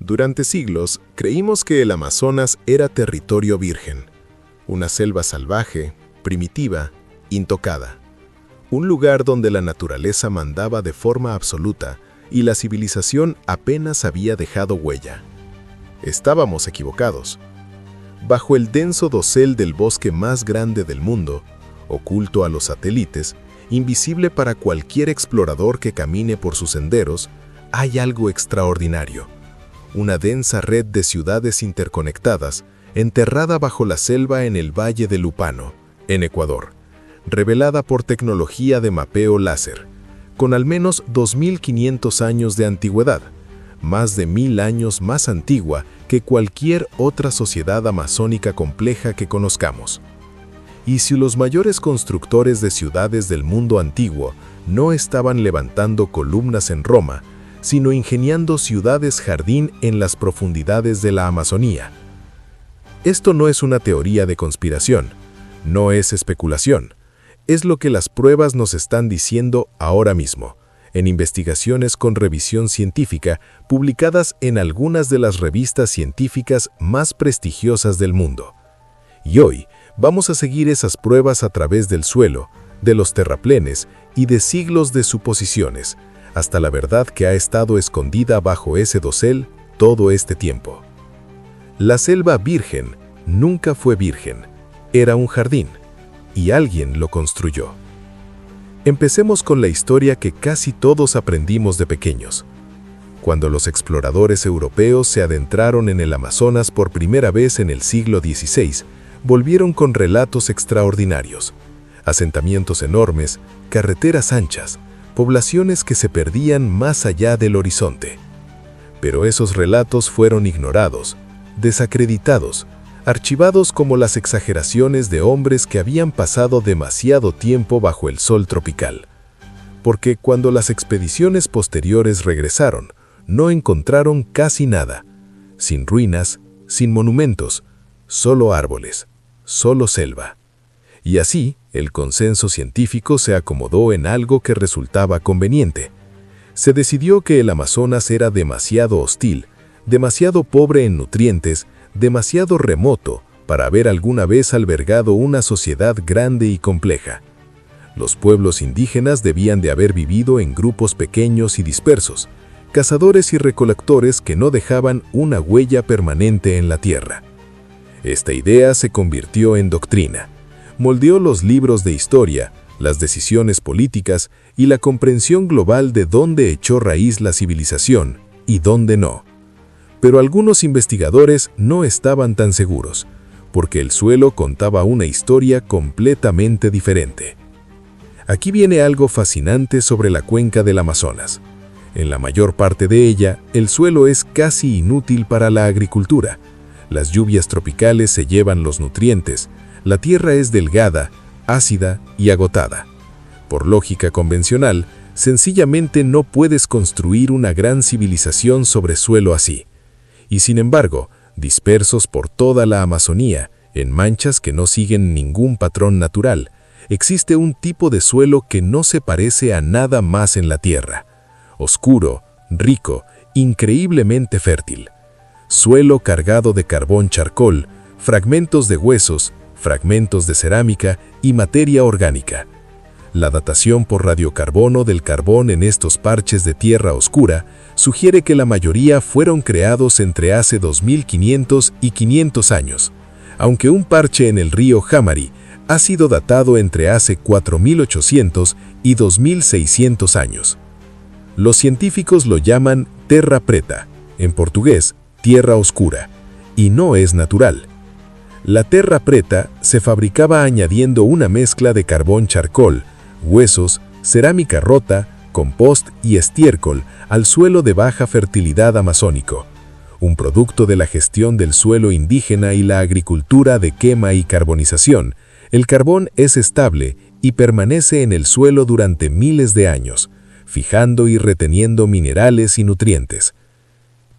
Durante siglos, creímos que el Amazonas era territorio virgen, una selva salvaje, primitiva, intocada. Un lugar donde la naturaleza mandaba de forma absoluta y la civilización apenas había dejado huella. Estábamos equivocados. Bajo el denso dosel del bosque más grande del mundo, oculto a los satélites, invisible para cualquier explorador que camine por sus senderos, hay algo extraordinario. Una densa red de ciudades interconectadas, enterrada bajo la selva en el Valle de Lupano, en Ecuador, revelada por tecnología de mapeo láser, con al menos 2.500 años de antigüedad, más de 1.000 años más antigua que cualquier otra sociedad amazónica compleja que conozcamos. Y si los mayores constructores de ciudades del mundo antiguo no estaban levantando columnas en Roma, sino ingeniando ciudades jardín en las profundidades de la Amazonía. Esto no es una teoría de conspiración, no es especulación, es lo que las pruebas nos están diciendo ahora mismo, en investigaciones con revisión científica publicadas en algunas de las revistas científicas más prestigiosas del mundo. Y hoy vamos a seguir esas pruebas a través del suelo, de los terraplenes y de siglos de suposiciones, hasta la verdad que ha estado escondida bajo ese dosel todo este tiempo. La selva virgen nunca fue virgen, era un jardín, y alguien lo construyó. Empecemos con la historia que casi todos aprendimos de pequeños. Cuando los exploradores europeos se adentraron en el Amazonas por primera vez en el siglo XVI, volvieron con relatos extraordinarios. Asentamientos enormes, carreteras anchas, poblaciones que se perdían más allá del horizonte. Pero esos relatos fueron ignorados, desacreditados, archivados como las exageraciones de hombres que habían pasado demasiado tiempo bajo el sol tropical. Porque cuando las expediciones posteriores regresaron, no encontraron casi nada, sin ruinas, sin monumentos, solo árboles, solo selva. Y así, el consenso científico se acomodó en algo que resultaba conveniente. Se decidió que el Amazonas era demasiado hostil, demasiado pobre en nutrientes, demasiado remoto para haber alguna vez albergado una sociedad grande y compleja. Los pueblos indígenas debían de haber vivido en grupos pequeños y dispersos, cazadores y recolectores que no dejaban una huella permanente en la tierra. Esta idea se convirtió en doctrina. Moldeó los libros de historia, las decisiones políticas y la comprensión global de dónde echó raíz la civilización y dónde no. Pero algunos investigadores no estaban tan seguros, porque el suelo contaba una historia completamente diferente. Aquí viene algo fascinante sobre la cuenca del Amazonas. En la mayor parte de ella, el suelo es casi inútil para la agricultura. Las lluvias tropicales se llevan los nutrientes. La tierra es delgada, ácida y agotada. Por lógica convencional, sencillamente no puedes construir una gran civilización sobre suelo así. Y sin embargo, dispersos por toda la Amazonía, en manchas que no siguen ningún patrón natural, existe un tipo de suelo que no se parece a nada más en la tierra. Oscuro, rico, increíblemente fértil. Suelo cargado de carbón charcoal, fragmentos de huesos, fragmentos de cerámica y materia orgánica. La datación por radiocarbono del carbón en estos parches de tierra oscura sugiere que la mayoría fueron creados entre hace 2.500 y 500 años, aunque un parche en el río Jamari ha sido datado entre hace 4.800 y 2.600 años. Los científicos lo llaman terra preta, en portugués, tierra oscura, y no es natural. La terra preta se fabricaba añadiendo una mezcla de carbón charcoal, huesos, cerámica rota, compost y estiércol al suelo de baja fertilidad amazónico, un producto de la gestión del suelo indígena y la agricultura de quema y carbonización. El carbón es estable y permanece en el suelo durante miles de años, fijando y reteniendo minerales y nutrientes.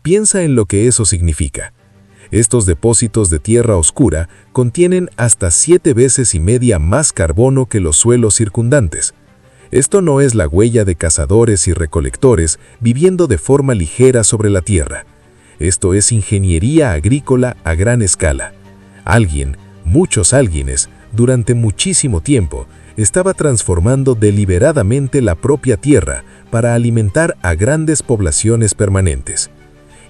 Piensa en lo que eso significa. Estos depósitos de tierra oscura contienen hasta 7 veces y media más carbono que los suelos circundantes. Esto no es la huella de cazadores y recolectores viviendo de forma ligera sobre la tierra. Esto es ingeniería agrícola a gran escala. Alguien, muchos alguienes, durante muchísimo tiempo, estaba transformando deliberadamente la propia tierra para alimentar a grandes poblaciones permanentes.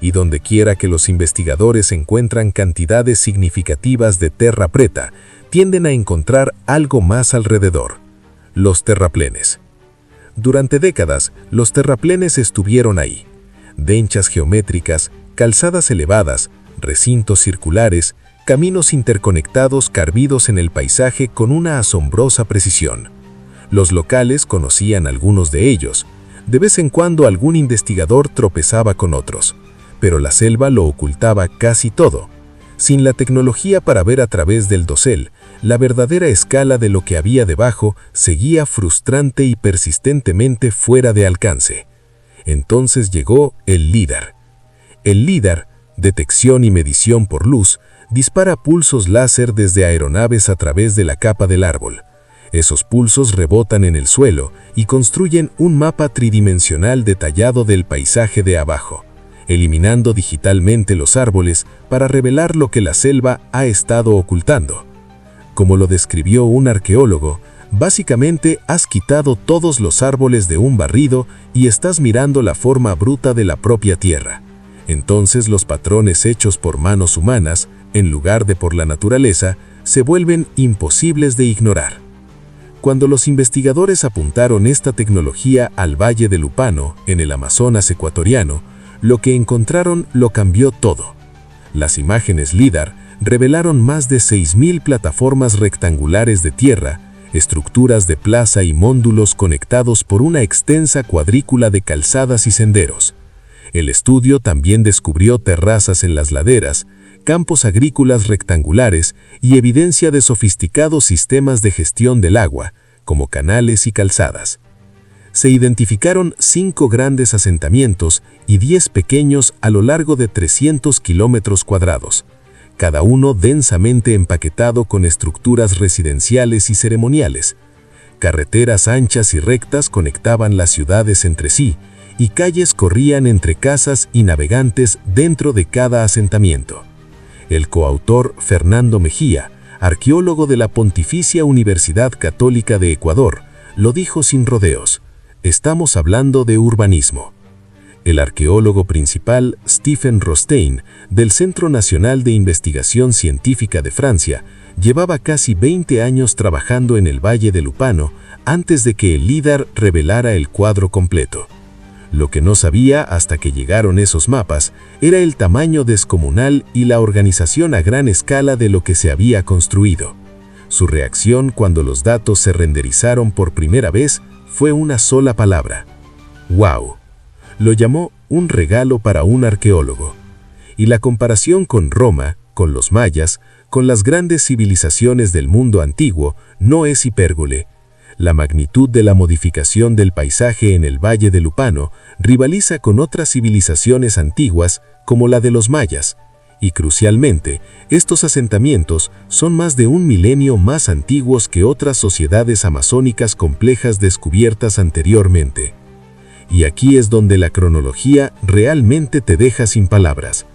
Y dondequiera que los investigadores encuentran cantidades significativas de terra preta, tienden a encontrar algo más alrededor: los terraplenes. Durante décadas, los terraplenes estuvieron ahí. Denchas geométricas, calzadas elevadas, recintos circulares, caminos interconectados carbidos en el paisaje con una asombrosa precisión. Los locales conocían algunos de ellos. De vez en cuando algún investigador tropezaba con otros, pero la selva lo ocultaba casi todo. Sin la tecnología para ver a través del dosel, la verdadera escala de lo que había debajo seguía frustrante y persistentemente fuera de alcance. Entonces llegó el LIDAR. El LIDAR, detección y medición por luz, dispara pulsos láser desde aeronaves a través de la capa del árbol. Esos pulsos rebotan en el suelo y construyen un mapa tridimensional detallado del paisaje de abajo, eliminando digitalmente los árboles para revelar lo que la selva ha estado ocultando. Como lo describió un arqueólogo, básicamente has quitado todos los árboles de un barrido y estás mirando la forma bruta de la propia tierra. Entonces los patrones hechos por manos humanas, en lugar de por la naturaleza, se vuelven imposibles de ignorar. Cuando los investigadores apuntaron esta tecnología al Valle de Lupano, en el Amazonas ecuatoriano, lo que encontraron lo cambió todo. Las imágenes LIDAR revelaron más de 6.000 plataformas rectangulares de tierra, estructuras de plaza y móndulos conectados por una extensa cuadrícula de calzadas y senderos. El estudio también descubrió terrazas en las laderas, campos agrícolas rectangulares y evidencia de sofisticados sistemas de gestión del agua, como canales y calzadas. Se identificaron 5 grandes asentamientos y 10 pequeños a lo largo de 300 kilómetros cuadrados, cada uno densamente empaquetado con estructuras residenciales y ceremoniales. Carreteras anchas y rectas conectaban las ciudades entre sí, y calles corrían entre casas y navegantes dentro de cada asentamiento. El coautor Fernando Mejía, arqueólogo de la Pontificia Universidad Católica de Ecuador, lo dijo sin rodeos: estamos hablando de urbanismo. El arqueólogo principal Stephen Rostein, del Centro Nacional de Investigación Científica de Francia, llevaba casi 20 años trabajando en el Valle de Lupano antes de que el LIDAR revelara el cuadro completo. Lo que no sabía hasta que llegaron esos mapas era el tamaño descomunal y la organización a gran escala de lo que se había construido. Su reacción cuando los datos se renderizaron por primera vez fue una sola palabra: ¡wow! Lo llamó un regalo para un arqueólogo. Y la comparación con Roma, con los mayas, con las grandes civilizaciones del mundo antiguo, no es hipérbole. La magnitud de la modificación del paisaje en el Valle de Lupano rivaliza con otras civilizaciones antiguas como la de los mayas, y crucialmente, estos asentamientos son más de 1 milenio más antiguos que otras sociedades amazónicas complejas descubiertas anteriormente. Y aquí es donde la cronología realmente te deja sin palabras.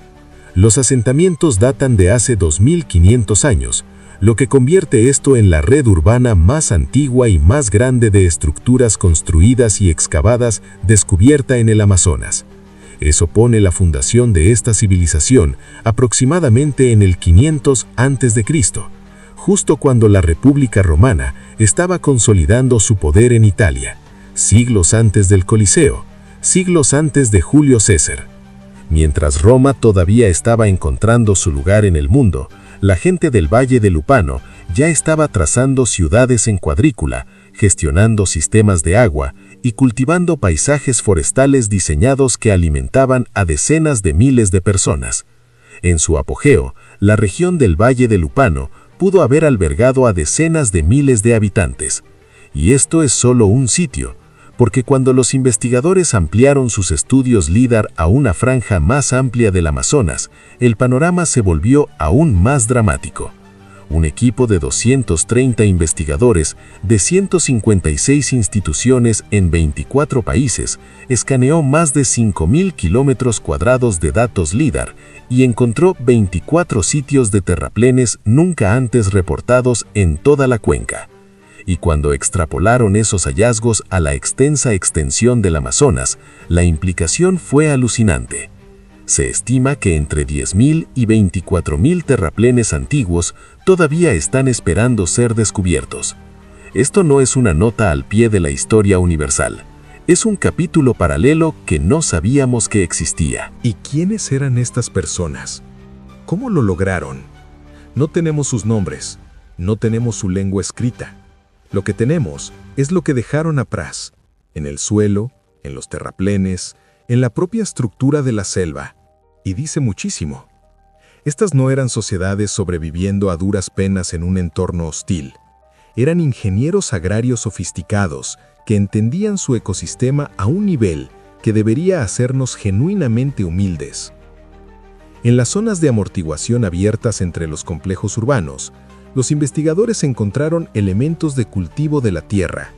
Los asentamientos datan de hace 2500 años, lo que convierte esto en la red urbana más antigua y más grande de estructuras construidas y excavadas descubierta en el Amazonas. Eso pone la fundación de esta civilización aproximadamente en el 500 a.C., justo cuando la República Romana estaba consolidando su poder en Italia, siglos antes del Coliseo, siglos antes de Julio César. Mientras Roma todavía estaba encontrando su lugar en el mundo, la gente del Valle de Lupano ya estaba trazando ciudades en cuadrícula, gestionando sistemas de agua y cultivando paisajes forestales diseñados que alimentaban a decenas de miles de personas. En su apogeo, la región del Valle de Lupano pudo haber albergado a decenas de miles de habitantes. Y esto es solo un sitio, porque cuando los investigadores ampliaron sus estudios LIDAR a una franja más amplia del Amazonas, el panorama se volvió aún más dramático. Un equipo de 230 investigadores de 156 instituciones en 24 países escaneó más de 5.000 kilómetros cuadrados de datos LIDAR y encontró 24 sitios de terraplenes nunca antes reportados en toda la cuenca. Y cuando extrapolaron esos hallazgos a la extensa extensión del Amazonas, la implicación fue alucinante. Se estima que entre 10.000 y 24.000 terraplenes antiguos todavía están esperando ser descubiertos. Esto no es una nota al pie de la historia universal. Es un capítulo paralelo que no sabíamos que existía. ¿Y quiénes eran estas personas? ¿Cómo lo lograron? No tenemos sus nombres, no tenemos su lengua escrita. Lo que tenemos es lo que dejaron atrás, en el suelo, en los terraplenes, en la propia estructura de la selva. Y dice muchísimo. Estas no eran sociedades sobreviviendo a duras penas en un entorno hostil. Eran ingenieros agrarios sofisticados que entendían su ecosistema a un nivel que debería hacernos genuinamente humildes. En las zonas de amortiguación abiertas entre los complejos urbanos, los investigadores encontraron elementos de cultivo de la tierra,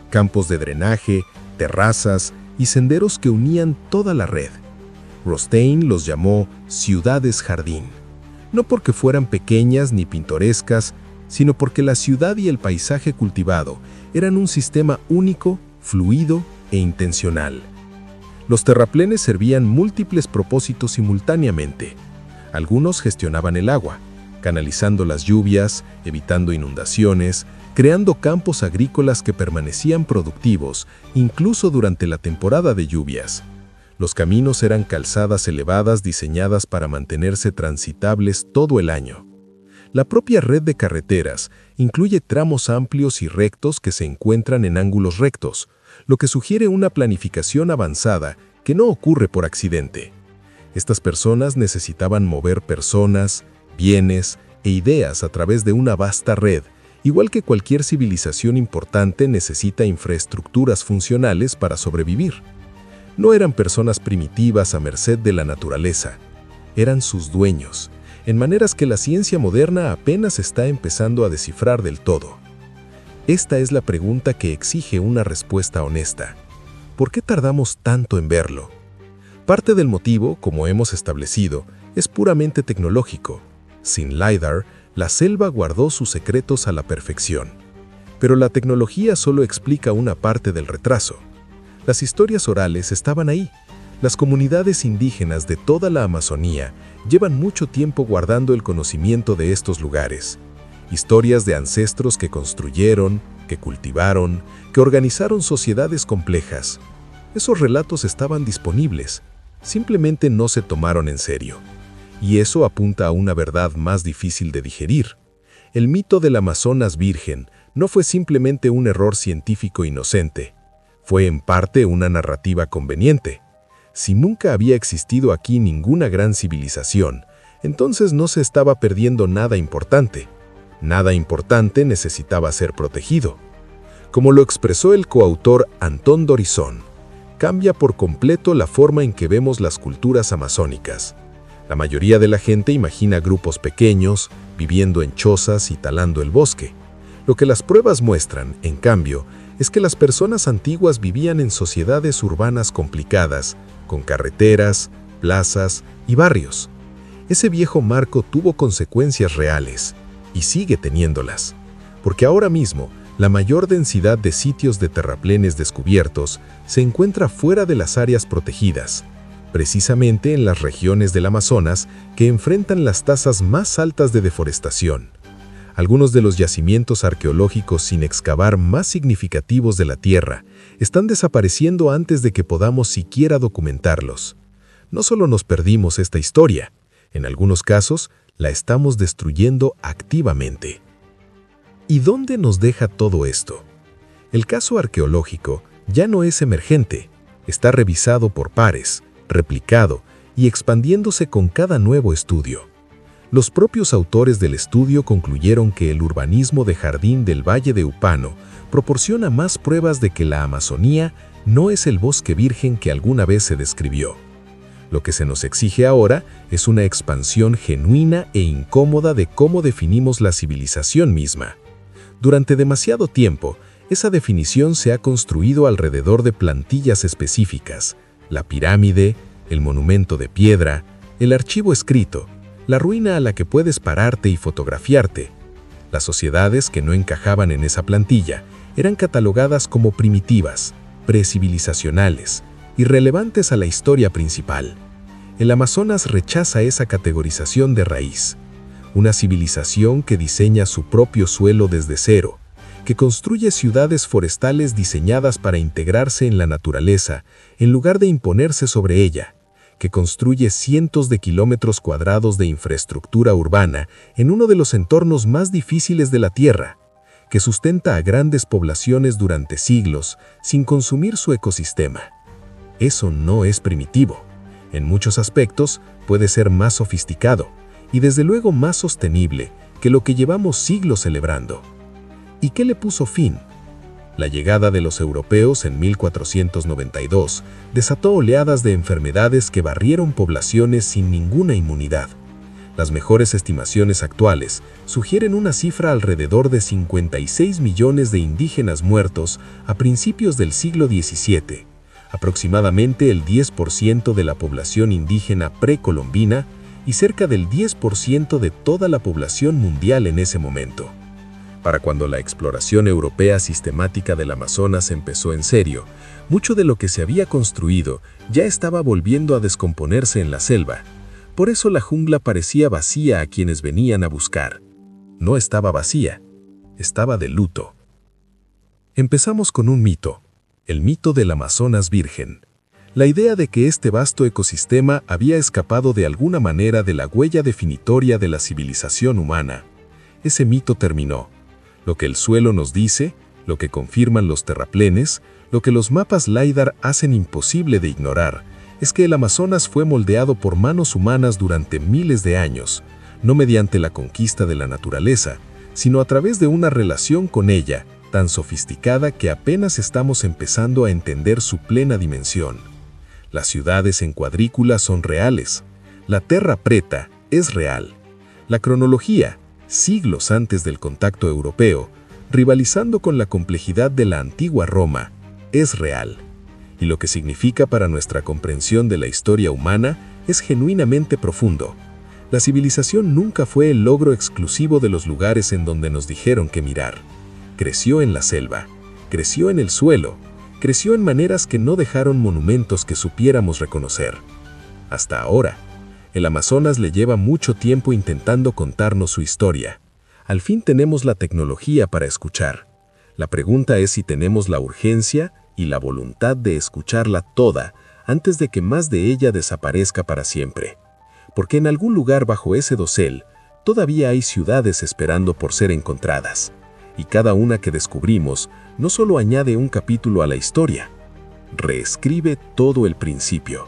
campos de drenaje, terrazas y senderos que unían toda la red. Rothstein los llamó ciudades jardín, no porque fueran pequeñas ni pintorescas, sino porque la ciudad y el paisaje cultivado eran un sistema único, fluido e intencional. Los terraplenes servían múltiples propósitos simultáneamente. Algunos gestionaban el agua, canalizando las lluvias, evitando inundaciones, creando campos agrícolas que permanecían productivos incluso durante la temporada de lluvias. Los caminos eran calzadas elevadas diseñadas para mantenerse transitables todo el año. La propia red de carreteras incluye tramos amplios y rectos que se encuentran en ángulos rectos, lo que sugiere una planificación avanzada que no ocurre por accidente. Estas personas necesitaban mover personas, bienes e ideas a través de una vasta red, igual que cualquier civilización importante necesita infraestructuras funcionales para sobrevivir. No eran personas primitivas a merced de la naturaleza, eran sus dueños, en maneras que la ciencia moderna apenas está empezando a descifrar del todo. Esta es la pregunta que exige una respuesta honesta. ¿Por qué tardamos tanto en verlo? Parte del motivo, como hemos establecido, es puramente tecnológico. Sin LiDAR, la selva guardó sus secretos a la perfección. Pero la tecnología solo explica una parte del retraso. Las historias orales estaban ahí. Las comunidades indígenas de toda la Amazonía llevan mucho tiempo guardando el conocimiento de estos lugares. Historias de ancestros que construyeron, que cultivaron, que organizaron sociedades complejas. Esos relatos estaban disponibles, simplemente no se tomaron en serio. Y eso apunta a una verdad más difícil de digerir. El mito del Amazonas virgen no fue simplemente un error científico inocente. Fue en parte una narrativa conveniente. Si nunca había existido aquí ninguna gran civilización, entonces no se estaba perdiendo nada importante. Nada importante necesitaba ser protegido. Como lo expresó el coautor Antón Dorizón, cambia por completo la forma en que vemos las culturas amazónicas. La mayoría de la gente imagina grupos pequeños, viviendo en chozas y talando el bosque. Lo que las pruebas muestran, en cambio, es que las personas antiguas vivían en sociedades urbanas complicadas, con carreteras, plazas y barrios. Ese viejo marco tuvo consecuencias reales, y sigue teniéndolas, porque ahora mismo la mayor densidad de sitios de terraplenes descubiertos se encuentra fuera de las áreas protegidas, precisamente en las regiones del Amazonas que enfrentan las tasas más altas de deforestación. Algunos de los yacimientos arqueológicos sin excavar más significativos de la Tierra están desapareciendo antes de que podamos siquiera documentarlos. No solo nos perdimos esta historia, en algunos casos la estamos destruyendo activamente. ¿Y dónde nos deja todo esto? El caso arqueológico ya no es emergente, está revisado por pares, replicado y expandiéndose con cada nuevo estudio. Los propios autores del estudio concluyeron que el urbanismo de jardín del Valle de Upano proporciona más pruebas de que la Amazonía no es el bosque virgen que alguna vez se describió. Lo que se nos exige ahora es una expansión genuina e incómoda de cómo definimos la civilización misma. Durante demasiado tiempo, esa definición se ha construido alrededor de plantillas específicas: la pirámide, el monumento de piedra, el archivo escrito, la ruina a la que puedes pararte y fotografiarte. Las sociedades que no encajaban en esa plantilla eran catalogadas como primitivas, precivilizacionales, irrelevantes a la historia principal. El Amazonas rechaza esa categorización de raíz. Una civilización que diseña su propio suelo desde cero, que construye ciudades forestales diseñadas para integrarse en la naturaleza en lugar de imponerse sobre ella, que construye cientos de kilómetros cuadrados de infraestructura urbana en uno de los entornos más difíciles de la Tierra, que sustenta a grandes poblaciones durante siglos sin consumir su ecosistema. Eso no es primitivo. En muchos aspectos puede ser más sofisticado y desde luego más sostenible que lo que llevamos siglos celebrando. ¿Y qué le puso fin? La llegada de los europeos en 1492 desató oleadas de enfermedades que barrieron poblaciones sin ninguna inmunidad. Las mejores estimaciones actuales sugieren una cifra alrededor de 56 millones de indígenas muertos a principios del siglo XVII, aproximadamente el 10% de la población indígena precolombina y cerca del 10% de toda la población mundial en ese momento. Para cuando la exploración europea sistemática del Amazonas empezó en serio, mucho de lo que se había construido ya estaba volviendo a descomponerse en la selva. Por eso la jungla parecía vacía a quienes venían a buscar. No estaba vacía, estaba de luto. Empezamos con un mito, el mito del Amazonas virgen. La idea de que este vasto ecosistema había escapado de alguna manera de la huella definitoria de la civilización humana. Ese mito terminó. Lo que el suelo nos dice, lo que confirman los terraplenes, lo que los mapas LiDAR hacen imposible de ignorar, es que el Amazonas fue moldeado por manos humanas durante miles de años, no mediante la conquista de la naturaleza, sino a través de una relación con ella, tan sofisticada que apenas estamos empezando a entender su plena dimensión. Las ciudades en cuadrícula son reales. La Terra Preta es real. La cronología, siglos antes del contacto europeo, rivalizando con la complejidad de la antigua Roma, es real. Y lo que significa para nuestra comprensión de la historia humana es genuinamente profundo. La civilización nunca fue el logro exclusivo de los lugares en donde nos dijeron que mirar. Creció en la selva, creció en el suelo, creció en maneras que no dejaron monumentos que supiéramos reconocer. Hasta ahora, el Amazonas le lleva mucho tiempo intentando contarnos su historia. Al fin tenemos la tecnología para escuchar. La pregunta es si tenemos la urgencia y la voluntad de escucharla toda antes de que más de ella desaparezca para siempre. Porque en algún lugar bajo ese dosel todavía hay ciudades esperando por ser encontradas. Y cada una que descubrimos no solo añade un capítulo a la historia, reescribe todo el principio.